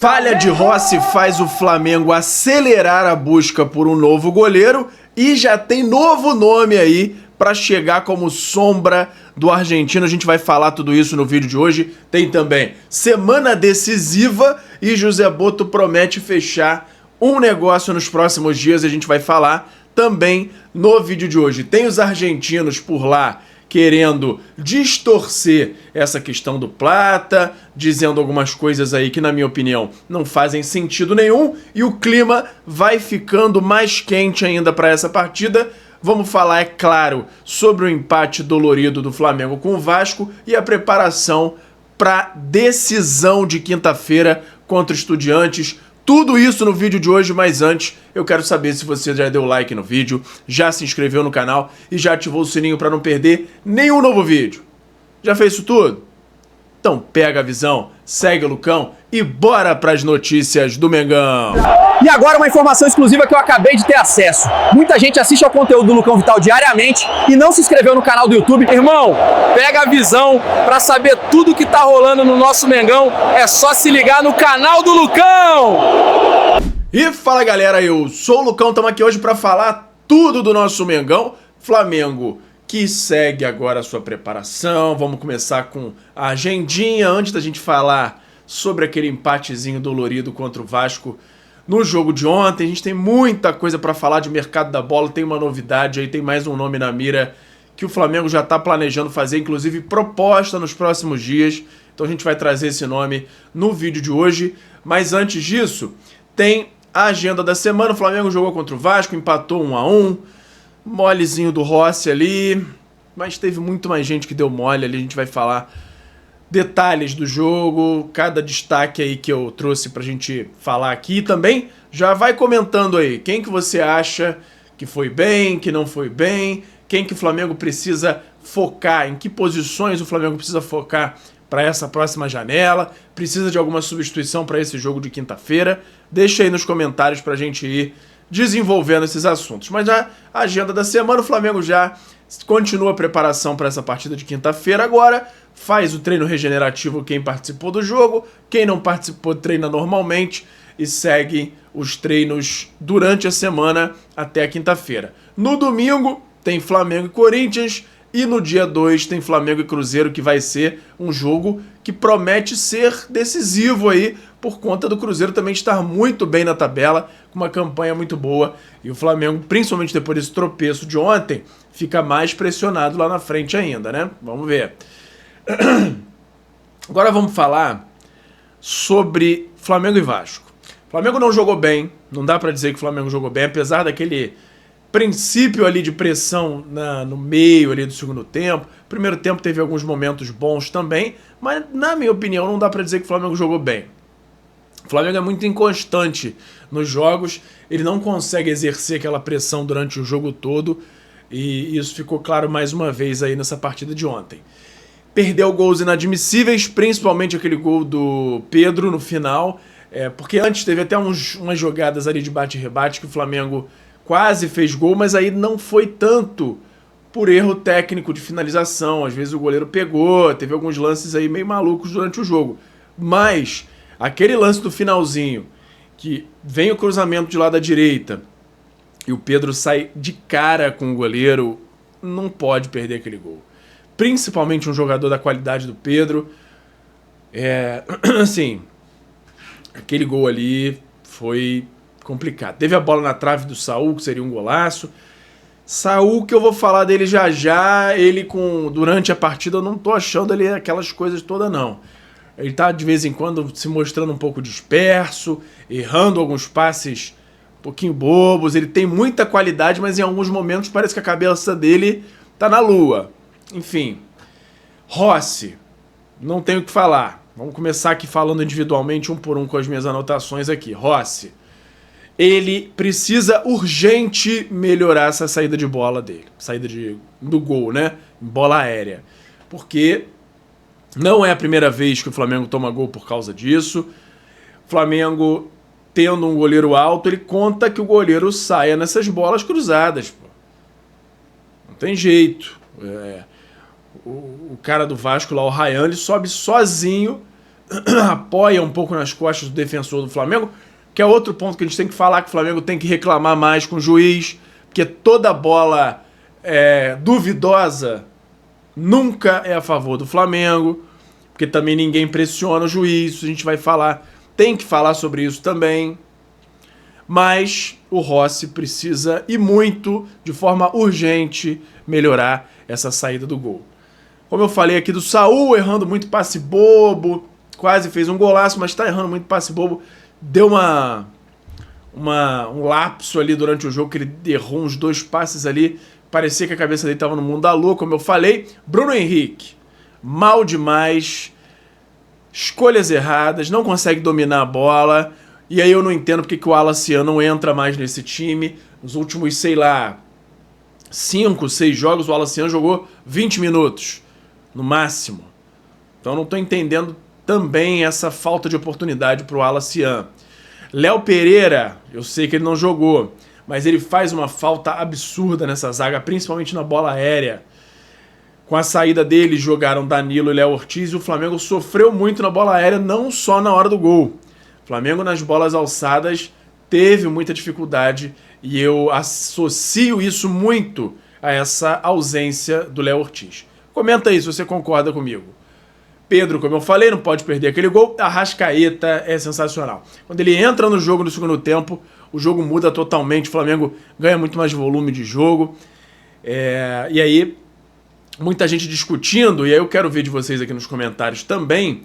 Falha de Rossi faz o Flamengo acelerar a busca por um novo goleiro e já tem novo nome aí para chegar como sombra do argentino. A gente vai falar tudo isso no vídeo de hoje. Tem também semana decisiva e José Botto promete fechar um negócio nos próximos dias. A gente vai falar também no vídeo de hoje. Tem os argentinos por lá querendo distorcer essa questão do Plata, dizendo algumas coisas aí que, na minha opinião, não fazem sentido nenhum, e o clima vai ficando mais quente ainda para essa partida. Vamos falar, é claro, sobre o empate dolorido do Flamengo com o Vasco e a preparação para decisão de quinta-feira contra o Estudiantes. Tudo isso no vídeo de hoje, mas antes eu quero saber se você já deu like no vídeo, já se inscreveu no canal e já ativou o sininho para não perder nenhum novo vídeo. Já fez isso tudo? Então pega a visão, segue o Lucão e bora para as notícias do Mengão. E agora uma informação exclusiva que eu acabei de ter acesso. Muita gente assiste ao conteúdo do Lucão Vital diariamente e não se inscreveu no canal do YouTube. Irmão, pega a visão para saber tudo que tá rolando no nosso Mengão. É só se ligar no canal do Lucão. E fala galera, eu sou o Lucão, estamos aqui hoje para falar tudo do nosso Mengão. Flamengo que segue agora a sua preparação. Vamos começar com a agendinha antes da gente falar sobre aquele empatezinho dolorido contra o Vasco no jogo de ontem. A gente tem muita coisa para falar de mercado da bola, tem uma novidade aí, tem mais um nome na mira que o Flamengo já está planejando fazer, inclusive proposta nos próximos dias. Então a gente vai trazer esse nome no vídeo de hoje. Mas antes disso, tem a agenda da semana. O Flamengo jogou contra o Vasco, empatou 1-1. Molezinho do Rossi ali, mas teve muito mais gente que deu mole ali. A gente vai falar detalhes do jogo, cada destaque aí que eu trouxe pra gente falar aqui. E também já vai comentando aí quem que você acha que foi bem, que não foi bem, quem que o Flamengo precisa focar, em que posições o Flamengo precisa focar para essa próxima janela, precisa de alguma substituição para esse jogo de quinta-feira. Deixa aí nos comentários pra gente ir desenvolvendo esses assuntos. Mas a agenda da semana, o Flamengo já continua a preparação para essa partida de quinta-feira. Agora faz o treino regenerativo quem participou do jogo, quem não participou treina normalmente e segue os treinos durante a semana até a quinta-feira. No domingo tem Flamengo e Corinthians e no dia 2 tem Flamengo e Cruzeiro, que vai ser um jogo que promete ser decisivo aí, por conta do Cruzeiro também estar muito bem na tabela, com uma campanha muito boa, e o Flamengo, principalmente depois desse tropeço de ontem, fica mais pressionado lá na frente ainda, né? Vamos ver. Agora vamos falar sobre Flamengo e Vasco. O Flamengo não jogou bem, não dá pra dizer que o Flamengo jogou bem, apesar daquele princípio ali de pressão no meio ali do segundo tempo. Primeiro tempo teve alguns momentos bons também, mas na minha opinião não dá pra dizer que o Flamengo jogou bem. O Flamengo é muito inconstante nos jogos, ele não consegue exercer aquela pressão durante o jogo todo, e isso ficou claro mais uma vez aí nessa partida de ontem. Perdeu gols inadmissíveis, principalmente aquele gol do Pedro no final, porque antes teve até umas jogadas ali de bate-rebate que o Flamengo quase fez gol, mas aí não foi tanto por erro técnico de finalização. Às vezes o goleiro pegou, teve alguns lances aí meio malucos durante o jogo. Mas aquele lance do finalzinho, que vem o cruzamento de lá da direita e o Pedro sai de cara com o goleiro, não pode perder aquele gol. Principalmente um jogador da qualidade do Pedro. Assim, aquele gol ali foi complicado. Teve a bola na trave do Saul, que seria um golaço. Saul, que eu vou falar dele já já, ele durante a partida eu não tô achando ele aquelas coisas todas não. Ele tá de vez em quando se mostrando um pouco disperso, errando alguns passes um pouquinho bobos. Ele tem muita qualidade, mas em alguns momentos parece que a cabeça dele tá na lua. Enfim, Rossi, não tenho o que falar. Vamos começar aqui falando individualmente, um por um, com as minhas anotações aqui. Rossi, ele precisa urgente melhorar essa saída de bola dele. Saída do gol, né? Bola aérea. Porque não é a primeira vez que o Flamengo toma gol por causa disso. O Flamengo, tendo um goleiro alto, ele conta que o goleiro saia nessas bolas cruzadas. Pô. Não tem jeito. O cara do Vasco lá, o Ryan, ele sobe sozinho apoia um pouco nas costas do defensor do Flamengo, que é outro ponto que a gente tem que falar, que o Flamengo tem que reclamar mais com o juiz, porque toda bola duvidosa nunca é a favor do Flamengo, porque também ninguém pressiona o juiz, a gente vai falar, tem que falar sobre isso também. Mas o Rossi precisa, e muito, de forma urgente, melhorar essa saída do gol. Como eu falei aqui do Saul, errando muito passe bobo, quase fez um golaço, mas está errando muito passe bobo. Deu um lapso ali durante o jogo, que ele errou uns 2 passes ali, parecia que a cabeça dele estava no mundo da lua, como eu falei. Bruno Henrique, mal demais, escolhas erradas, não consegue dominar a bola. E aí eu não entendo porque que o Alaciano não entra mais nesse time. Nos últimos, sei lá, 5, 6 jogos, o Alaciano jogou 20 minutos, no máximo. Então eu não estou entendendo também essa falta de oportunidade para o Alaciano. Léo Pereira, eu sei que ele não jogou, mas ele faz uma falta absurda nessa zaga, principalmente na bola aérea. Com a saída dele, jogaram Danilo e Léo Ortiz, e o Flamengo sofreu muito na bola aérea, não só na hora do gol. O Flamengo nas bolas alçadas teve muita dificuldade, e eu associo isso muito a essa ausência do Léo Ortiz. Comenta aí se você concorda comigo. Pedro, como eu falei, não pode perder aquele gol. Arrascaeta é sensacional. Quando ele entra no jogo no segundo tempo, o jogo muda totalmente. O Flamengo ganha muito mais volume de jogo. E aí, muita gente discutindo, e aí eu quero ver de vocês aqui nos comentários também,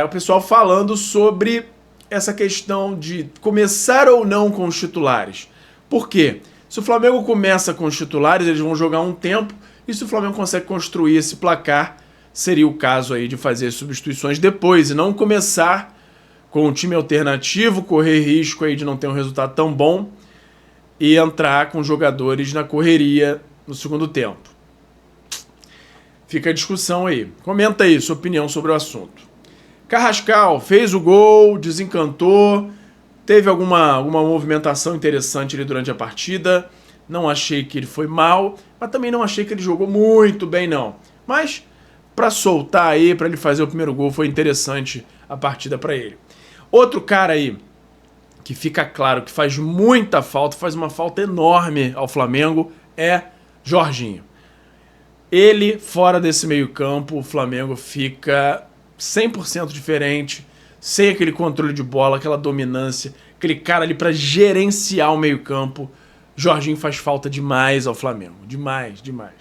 o pessoal falando sobre essa questão de começar ou não com os titulares. Por quê? Se o Flamengo começa com os titulares, eles vão jogar um tempo, e se o Flamengo consegue construir esse placar, seria o caso aí de fazer substituições depois, e não começar com um time alternativo, correr risco aí de não ter um resultado tão bom, e entrar com jogadores na correria no segundo tempo. Fica a discussão aí. Comenta aí sua opinião sobre o assunto. Carrascal fez o gol, desencantou, teve alguma movimentação interessante ali durante a partida. Não achei que ele foi mal, mas também não achei que ele jogou muito bem, não. Mas, para soltar aí, para ele fazer o primeiro gol, foi interessante a partida para ele. Outro cara aí, que fica claro que faz muita falta, faz uma falta enorme ao Flamengo, é Jorginho. Ele, fora desse meio-campo, o Flamengo fica 100% diferente, sem aquele controle de bola, aquela dominância, aquele cara ali para gerenciar o meio-campo. Jorginho faz falta demais ao Flamengo. Demais, demais.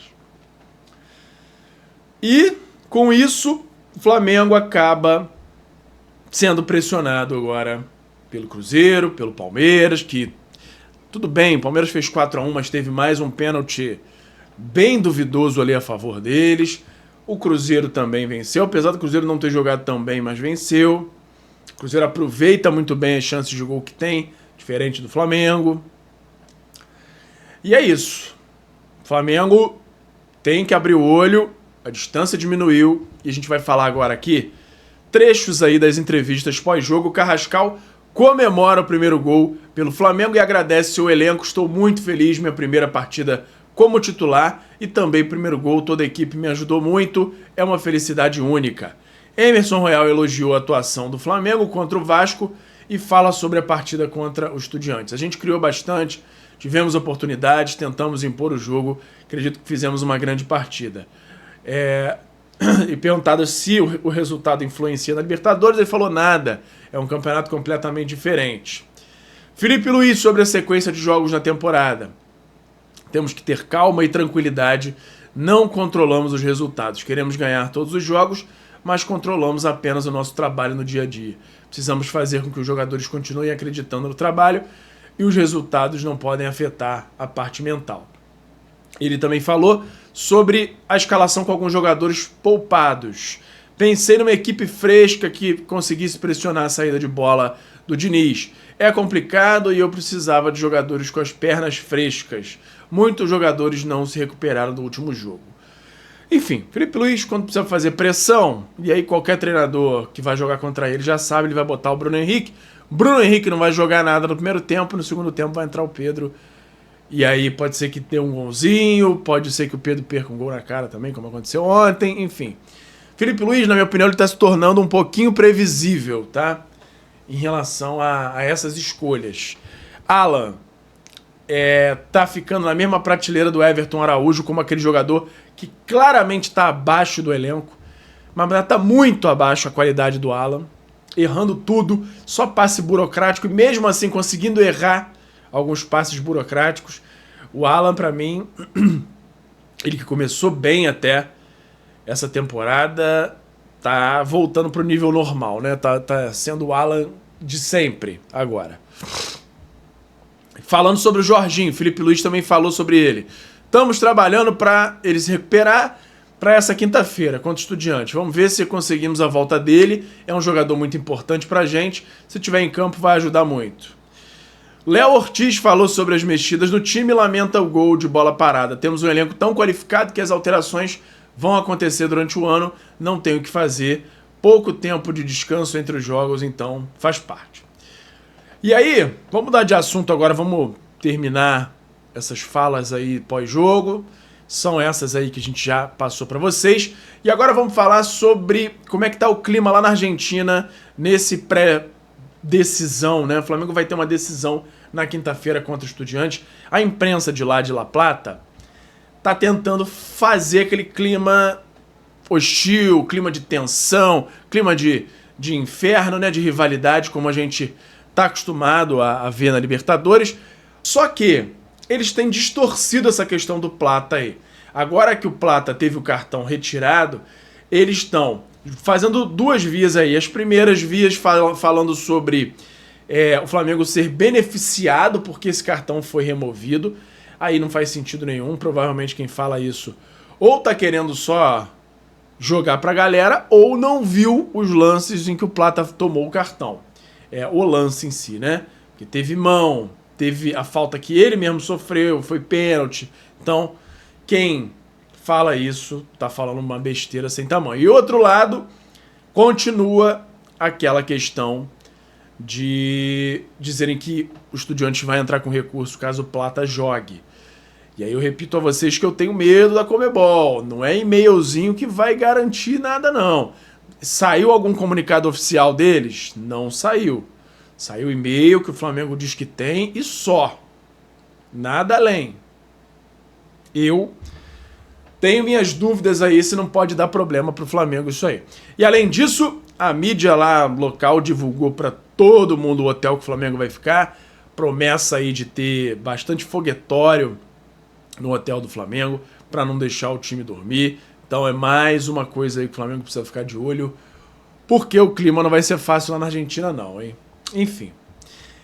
E, com isso, o Flamengo acaba sendo pressionado agora pelo Cruzeiro, pelo Palmeiras, que, tudo bem, o Palmeiras fez 4-1, mas teve mais um pênalti bem duvidoso ali a favor deles. O Cruzeiro também venceu, apesar do Cruzeiro não ter jogado tão bem, mas venceu. O Cruzeiro aproveita muito bem as chances de gol que tem, diferente do Flamengo. E é isso. O Flamengo tem que abrir o olho, a distância diminuiu, e a gente vai falar agora aqui trechos aí das entrevistas pós-jogo. O Carrascal comemora o primeiro gol pelo Flamengo e agradece seu elenco. Estou muito feliz, minha primeira partida como titular e também primeiro gol, toda a equipe me ajudou muito, é uma felicidade única. Emerson Royal elogiou a atuação do Flamengo contra o Vasco e fala sobre a partida contra os Estudiantes. A gente criou bastante, tivemos oportunidades, tentamos impor o jogo, acredito que fizemos uma grande partida. E perguntado se o resultado influencia na Libertadores, ele falou nada, é um campeonato completamente diferente. Felipe Luiz sobre a sequência de jogos na temporada. Temos que ter calma e tranquilidade, não controlamos os resultados. Queremos ganhar todos os jogos, mas controlamos apenas o nosso trabalho no dia a dia. Precisamos fazer com que os jogadores continuem acreditando no trabalho e os resultados não podem afetar a parte mental. Ele também falou sobre a escalação com alguns jogadores poupados. Pensei numa equipe fresca que conseguisse pressionar a saída de bola do Diniz. É complicado e eu precisava de jogadores com as pernas frescas. Muitos jogadores não se recuperaram do último jogo. Enfim, Felipe Luiz, quando precisa fazer pressão, e aí qualquer treinador que vai jogar contra ele já sabe, ele vai botar o Bruno Henrique. Bruno Henrique não vai jogar nada no primeiro tempo, no segundo tempo vai entrar o Pedro. E aí pode ser que dê um golzinho, pode ser que o Pedro perca um gol na cara também, como aconteceu ontem, enfim. Felipe Luiz, na minha opinião, ele está se tornando um pouquinho previsível, tá? Em relação a essas escolhas. Alan tá ficando na mesma prateleira do Everton Araújo, como aquele jogador que claramente está abaixo do elenco, mas está muito abaixo a qualidade do Alan, errando tudo, só passe burocrático, e mesmo assim conseguindo errar alguns passes burocráticos. O Alan, para mim, ele que começou bem até essa temporada, tá voltando pro nível normal, né? Tá sendo o Alan de sempre agora. Falando sobre o Jorginho, Felipe Luiz também falou sobre ele. Estamos trabalhando para ele se recuperar para essa quinta-feira contra o Estudiantes. Vamos ver se conseguimos a volta dele. É um jogador muito importante pra gente. Se tiver em campo, vai ajudar muito. Léo Ortiz falou sobre as mexidas no time e lamenta o gol de bola parada. Temos um elenco tão qualificado que as alterações vão acontecer durante o ano. Não tem o que fazer. Pouco tempo de descanso entre os jogos, então faz parte. E aí, vamos mudar de assunto agora, vamos terminar essas falas aí pós-jogo. São essas aí que a gente já passou para vocês. E agora vamos falar sobre como é que tá o clima lá na Argentina nesse pré-decisão, né? O Flamengo vai ter uma decisão na quinta-feira contra o Estudiantes. A imprensa de lá de La Plata tá tentando fazer aquele clima hostil, clima de tensão, clima de inferno, né? De rivalidade, como a gente tá acostumado a ver na Libertadores. Só que eles têm distorcido essa questão do Plata aí. Agora que o Plata teve o cartão retirado, eles estão fazendo duas vias aí. As primeiras vias falando sobre o Flamengo ser beneficiado porque esse cartão foi removido. Aí não faz sentido nenhum. Provavelmente quem fala isso ou tá querendo só jogar pra galera ou não viu os lances em que o Plata tomou o cartão. O lance em si, né? Porque teve mão, teve a falta que ele mesmo sofreu, foi pênalti. Então, quem fala isso tá falando uma besteira sem tamanho. E outro lado, continua aquela questão de dizerem que o Estudiantes vai entrar com recurso caso o Plata jogue. E aí eu repito a vocês que eu tenho medo da Conmebol. Não é e-mailzinho que vai garantir nada, não. Saiu algum comunicado oficial deles? Não saiu. Saiu e-mail que o Flamengo diz que tem e só. Nada além. Eu tenho minhas dúvidas aí se não pode dar problema pro Flamengo isso aí. E além disso, a mídia lá local divulgou para todo mundo o hotel que o Flamengo vai ficar. Promessa aí de ter bastante foguetório no hotel do Flamengo para não deixar o time dormir. Então é mais uma coisa aí que o Flamengo precisa ficar de olho, porque o clima não vai ser fácil lá na Argentina não, hein? Enfim.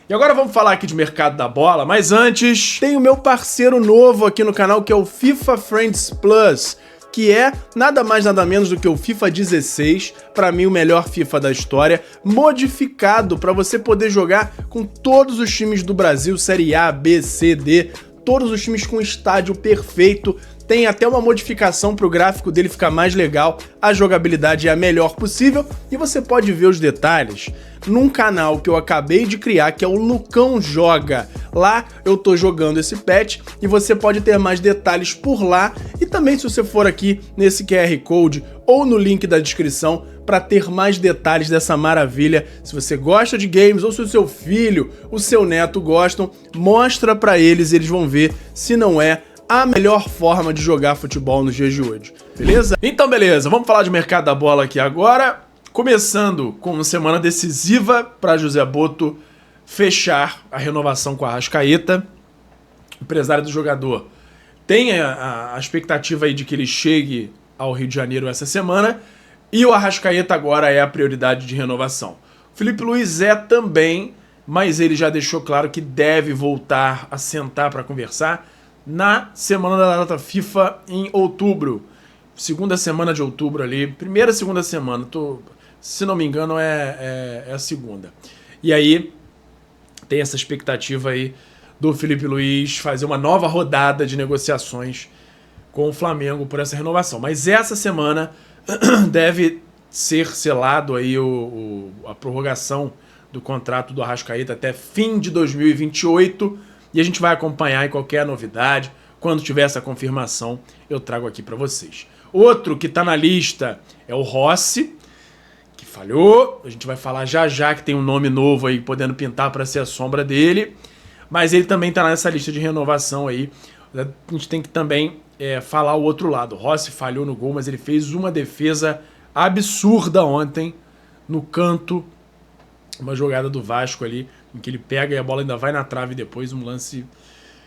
E agora vamos falar aqui de mercado da bola, mas antes tem o meu parceiro novo aqui no canal, que é o FIFA Friends Plus, que é nada mais nada menos do que o FIFA 16, para mim o melhor FIFA da história, modificado para você poder jogar com todos os times do Brasil, Série A, B, C, D, todos os times com estádio perfeito. Tem até uma modificação para o gráfico dele ficar mais legal, a jogabilidade é a melhor possível e você pode ver os detalhes num canal que eu acabei de criar, que é o Lucão Joga. Lá eu tô jogando esse patch e você pode ter mais detalhes por lá e também se você for aqui nesse QR Code ou no link da descrição para ter mais detalhes dessa maravilha. Se você gosta de games ou se o seu filho, o seu neto gostam, mostra para eles, eles vão ver se não é a melhor forma de jogar futebol nos dias de hoje, beleza? Então beleza, vamos falar de mercado da bola aqui agora, começando com uma semana decisiva para José Botto fechar a renovação com a Arrascaeta, empresário do jogador. Tem a expectativa aí de que ele chegue ao Rio de Janeiro essa semana e o Arrascaeta agora é a prioridade de renovação. O Felipe Luiz também, mas ele já deixou claro que deve voltar a sentar para conversar na semana da data FIFA em outubro. Segunda semana de outubro ali. Primeira, segunda semana. Se não me engano, é a segunda. E aí, tem essa expectativa aí do Felipe Luiz fazer uma nova rodada de negociações com o Flamengo por essa renovação. Mas essa semana deve ser selado aí a prorrogação do contrato do Arrascaeta até fim de 2028. E a gente vai acompanhar em qualquer novidade. Quando tiver essa confirmação, eu trago aqui para vocês. Outro que tá na lista é o Rossi, que falhou. A gente vai falar já já que tem um nome novo aí podendo pintar para ser a sombra dele. Mas ele também tá nessa lista de renovação aí. A gente tem que também falar o outro lado. O Rossi falhou no gol, mas ele fez uma defesa absurda ontem no canto. Uma jogada do Vasco ali, em que ele pega e a bola ainda vai na trave depois. Um lance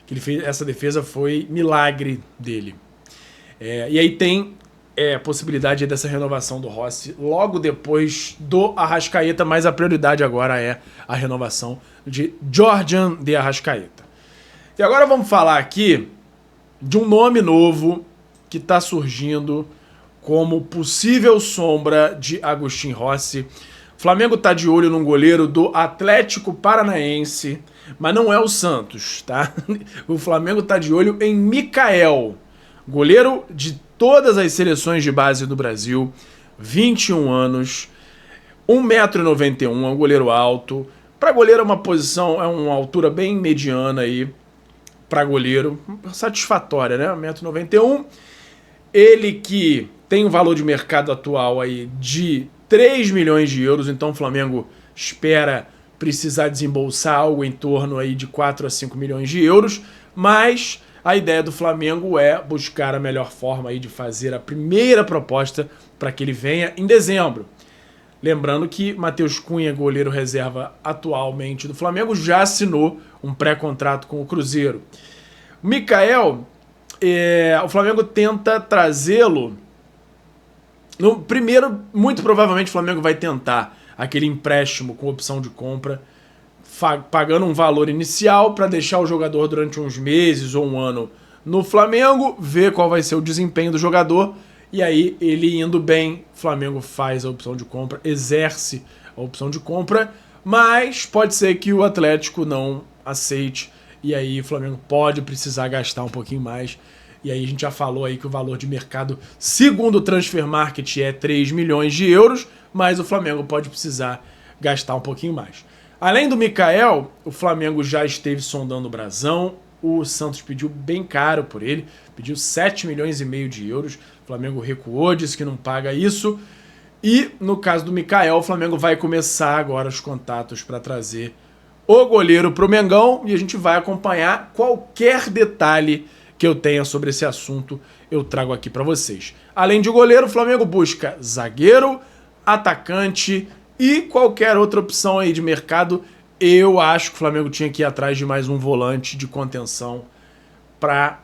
que ele fez. Essa defesa foi milagre dele. E aí tem possibilidade dessa renovação do Rossi logo depois do Arrascaeta, mas a prioridade agora é a renovação de Georgian de Arrascaeta. E agora vamos falar aqui de um nome novo que está surgindo como possível sombra de Agustin Rossi. O Flamengo está de olho num goleiro do Atlético Paranaense, mas não é o Santos, tá? O Flamengo está de olho em Mikael, goleiro de todas as seleções de base do Brasil, 21 anos, 1,91 m, é um goleiro alto. Para goleiro é uma posição, é uma altura bem mediana aí, para goleiro, satisfatória, né? 1,91 m. Ele que tem um valor de mercado atual aí de 3 milhões de euros, então o Flamengo espera precisar desembolsar algo em torno aí de 4 a 5 milhões de euros, mas a ideia do Flamengo é buscar a melhor forma aí de fazer a primeira proposta para que ele venha em dezembro. Lembrando que Matheus Cunha, goleiro reserva atualmente do Flamengo, já assinou um pré-contrato com o Cruzeiro. O Mikael, o Flamengo tenta trazê-lo. Primeiro, muito provavelmente o Flamengo vai tentar aquele empréstimo com opção de compra, pagando um valor inicial para deixar o jogador durante uns meses ou um ano no Flamengo, ver qual vai ser o desempenho do jogador, e aí ele indo bem, o Flamengo faz a opção de compra, exerce a opção de compra, mas pode ser que o Atlético não aceite, e aí o Flamengo pode precisar gastar um pouquinho mais. E aí a gente já falou aí que o valor de mercado, segundo o Transfer Market, é 3 milhões de euros, mas o Flamengo pode precisar gastar um pouquinho mais. Além do Mikael, o Flamengo já esteve sondando o Brasão, o Santos pediu bem caro por ele, pediu 7 milhões e meio de euros, o Flamengo recuou, disse que não paga isso, e no caso do Mikael, o Flamengo vai começar agora os contatos para trazer o goleiro para o Mengão, e a gente vai acompanhar qualquer detalhe que eu tenha sobre esse assunto, eu trago aqui para vocês. Além de goleiro, o Flamengo busca zagueiro, atacante e qualquer outra opção aí de mercado. Eu acho que o Flamengo tinha que ir atrás de mais um volante de contenção para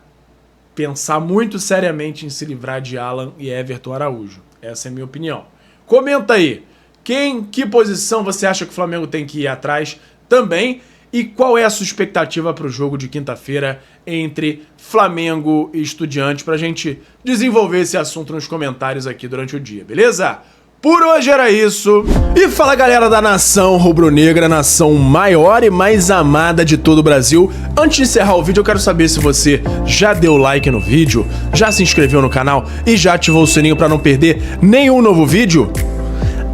pensar muito seriamente em se livrar de Alan e Everton Araújo. Essa é a minha opinião. Comenta aí, que posição você acha que o Flamengo tem que ir atrás também? E qual é a sua expectativa para o jogo de quinta-feira entre Flamengo e Estudiantes, para a gente desenvolver esse assunto nos comentários aqui durante o dia, beleza? Por hoje era isso. E fala, galera da nação rubro-negra, nação maior e mais amada de todo o Brasil. Antes de encerrar o vídeo, eu quero saber se você já deu like no vídeo, já se inscreveu no canal e já ativou o sininho para não perder nenhum novo vídeo.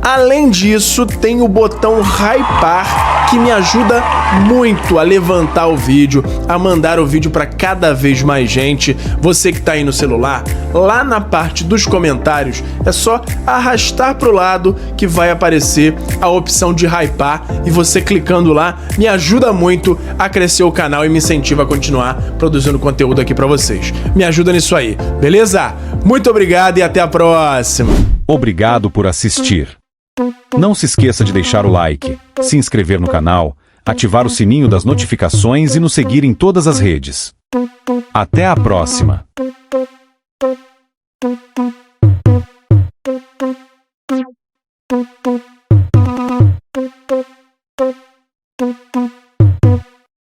Além disso, tem o botão hypar, que me ajuda muito a levantar o vídeo, a mandar o vídeo para cada vez mais gente. Você que está aí no celular, lá na parte dos comentários, é só arrastar para o lado que vai aparecer a opção de hypar, e você clicando lá me ajuda muito a crescer o canal e me incentiva a continuar produzindo conteúdo aqui para vocês. Me ajuda nisso aí, beleza? Muito obrigado e até a próxima. Obrigado por assistir. Não se esqueça de deixar o like, se inscrever no canal, ativar o sininho das notificações e nos seguir em todas as redes. Até a próxima!